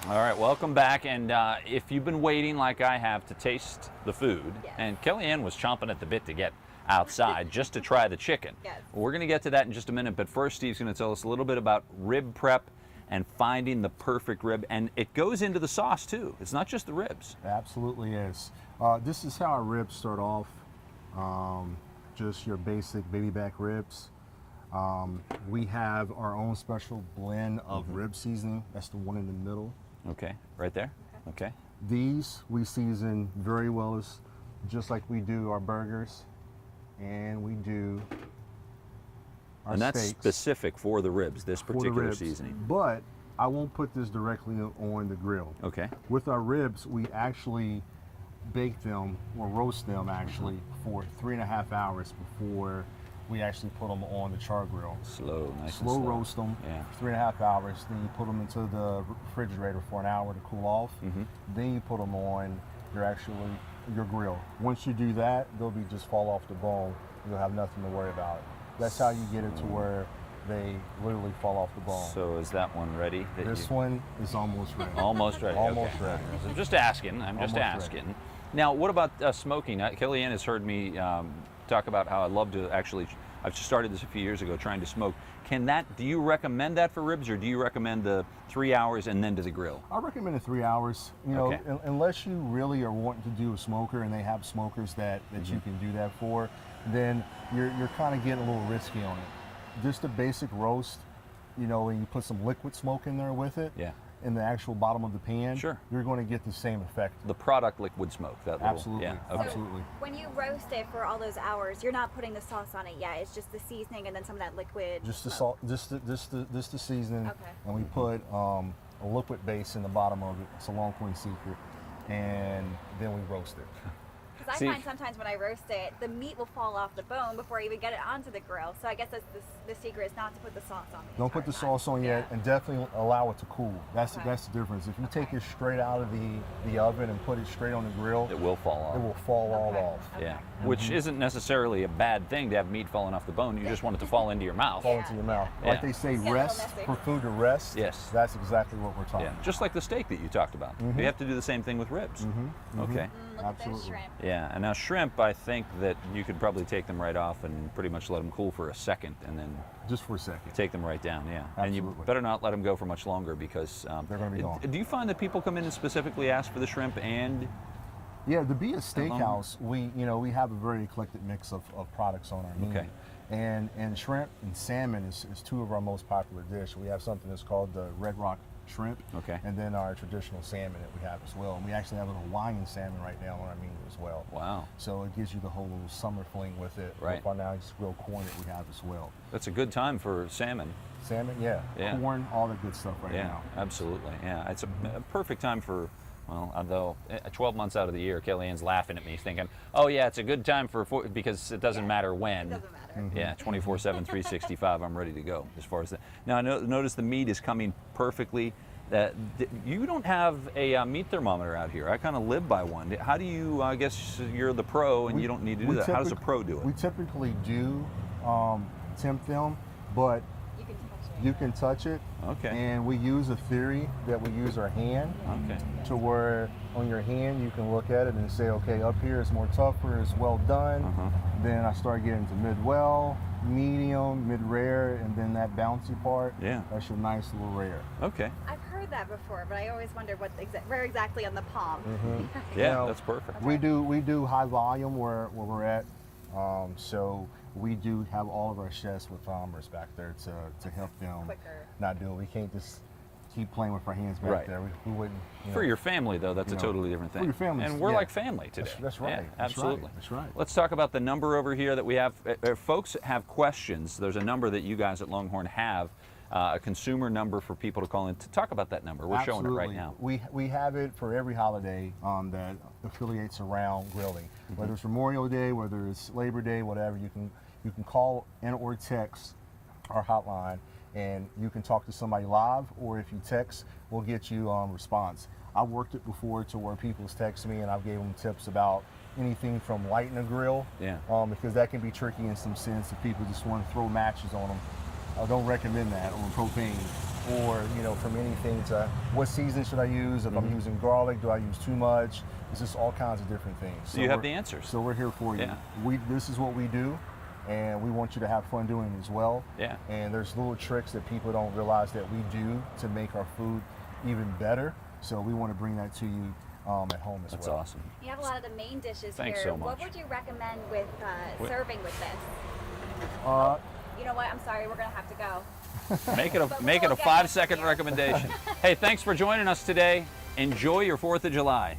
All right, welcome back. And if you've been waiting like I have to taste the food, Yes. and Kellyanne was chomping at the bit to get outside just to try the chicken. Yes. We're going to get to that in just a minute, but first Steve's going to tell us a little bit about rib prep and finding the perfect rib. And it goes into the sauce too. It's not just the ribs. Absolutely is. This is how our ribs start off. Just your basic baby back ribs. We have our own special blend of rib seasoning. That's the one in the middle. Okay, right there. Okay. These we season very well, as just like we do our burgers, and we do our And that's steaks specific for the ribs, this for the particular ribs. seasoning. But I won't put this directly on the grill. Okay. With our ribs, we actually bake them or roast them actually for 3.5 hours before we actually put them on the char grill. Slow, nice and Slow slow. roast them Yeah. for 3.5 hours. Then you put them into the refrigerator for an hour to cool off. Then you put them on your grill. Once you do that, they'll be just fall off the bone. You'll have nothing to worry about. That's how you get it to where they literally fall off the bone. So is that one ready? This one is almost ready. Almost ready. Almost okay. ready. So I'm just asking. Almost ready. asking. Now, what about smoking? Kellyanne has heard me talk about how I love to actually. I've started this a few years ago, trying to smoke. Do you recommend that for ribs, or do you recommend the 3 hours and then to the grill? I recommend the 3 hours. You know, Okay. unless you really are wanting to do a smoker, and they have smokers that you can do that for, then you're kind of getting a little risky on it. Just a basic roast, you know, and you put some liquid smoke in there with it. Yeah. In the actual bottom of the pan, Sure. you're going to get the same effect. The product liquid smoke. That little, Absolutely. Yeah. Okay. Absolutely. When you roast it for all those hours, you're not putting the sauce on it yet. It's just the seasoning and then some of that liquid. Just the smoke. salt, just the seasoning, Okay. and we put a liquid base in the bottom of it. It's a Longhorn secret, and then we roast it. Because I find sometimes when I roast it, the meat will fall off the bone before I even get it onto the grill. So I guess that's the secret is not to put the sauce on the Don't put the entire time. sauce on yet, and definitely allow it to cool. That's Okay. that's the difference. If you take it straight out of the oven and put it straight on the grill, It will fall off. it will fall all Okay. off. Okay. Yeah. Which isn't necessarily a bad thing to have meat falling off the bone. You just want it to fall into your mouth. Fall into your mouth. Yeah. Like they say, Get a little rest messy. for food to rest. Yes. That's exactly what we're talking Yeah. about. Just like the steak that you talked about. You have to do the same thing with ribs. Okay. Look at those Absolutely. shrimp. Yeah, and now shrimp, I think that you could probably take them right off and pretty much let them cool for a second and then Just for a second. take them right down, yeah. And you Absolutely. better not let them go for much longer because... They're gonna be gone. Do you find that people come in and specifically ask for the shrimp and... Yeah, to be a steakhouse, we have a very eclectic mix of products on our menu. Okay. And shrimp and salmon is two of our most popular dish. We have something that's called the Red Rock shrimp, Okay. and then our traditional salmon that we have as well. And we actually have a Hawaiian salmon right now on our menu as well. Wow, So it gives you the whole little summer fling with it. Right. With our now just grilled corn that we have as well. that's a good time for salmon. Salmon, yeah. Yeah. Corn, all the good stuff right Yeah, now. absolutely. Yeah, it's a perfect time for... Well, although 12 months out of the year, Kellyanne's laughing at me thinking, oh yeah, it's a good time because it doesn't matter when. It doesn't matter. Yeah, 24/7, 365, I'm ready to go as far as that. Now, I notice the meat is coming perfectly. You don't have a meat thermometer out here. I kind of live by one. How do you, I guess you're the pro and you don't need to do that. How does a pro do We it? typically do temp them, but You can touch it. you can touch it. Okay. And we use a theory that we use our hand Okay. to where on your hand you can look at it and say, okay, up here it's more tougher, it's well done. Then I start getting to mid-well, medium, mid-rare, and then that bouncy part. Yeah. That's your nice little rare. Okay. I've heard that before, but I always wondered where exactly on the palm. Yeah, Now, that's perfect. We do high volume where we're at. So we do have all of our chefs with thermometers back there to help them Quicker. not do it. We can't just keep playing with our hands back Right. there. We wouldn't. For your family, though, that's a know, tally different thing. for your family, and we're yeah. like family today. That's right. Yeah, That's right. absolutely. That's right. Let's talk about the number over here that we have. If folks have questions, there's a number that you guys at Longhorn have, a consumer number for people to call in. To talk about that number, we're showing it right now. We have it for every holiday that affiliates around grilling. Whether it's Memorial Day, whether it's Labor Day, whatever, you can call and or text our hotline, and you can talk to somebody live, or if you text, we'll get you response. I've worked it before to where people's text me and I've gave them tips about anything from lighting a grill, because that can be tricky in some sense if people just want to throw matches on them. I don't recommend that on propane. or from anything to what season should I use, if I'm using garlic, do I use too much? It's just all kinds of different things. So you have the answers. So we're here for you. Yeah. This is what we do, and we want you to have fun doing it as well. Yeah. And there's little tricks that people don't realize that we do to make our food even better. So we want to bring that to you at home as well. That's awesome. You have a lot of the main dishes Thanks here. so much. What would you recommend with serving with this? You know what? I'm sorry, we're gonna have to go. Make it a But make it we'll a get back 5-second here. recommendation. Hey, thanks for joining us today. Enjoy your 4th of July.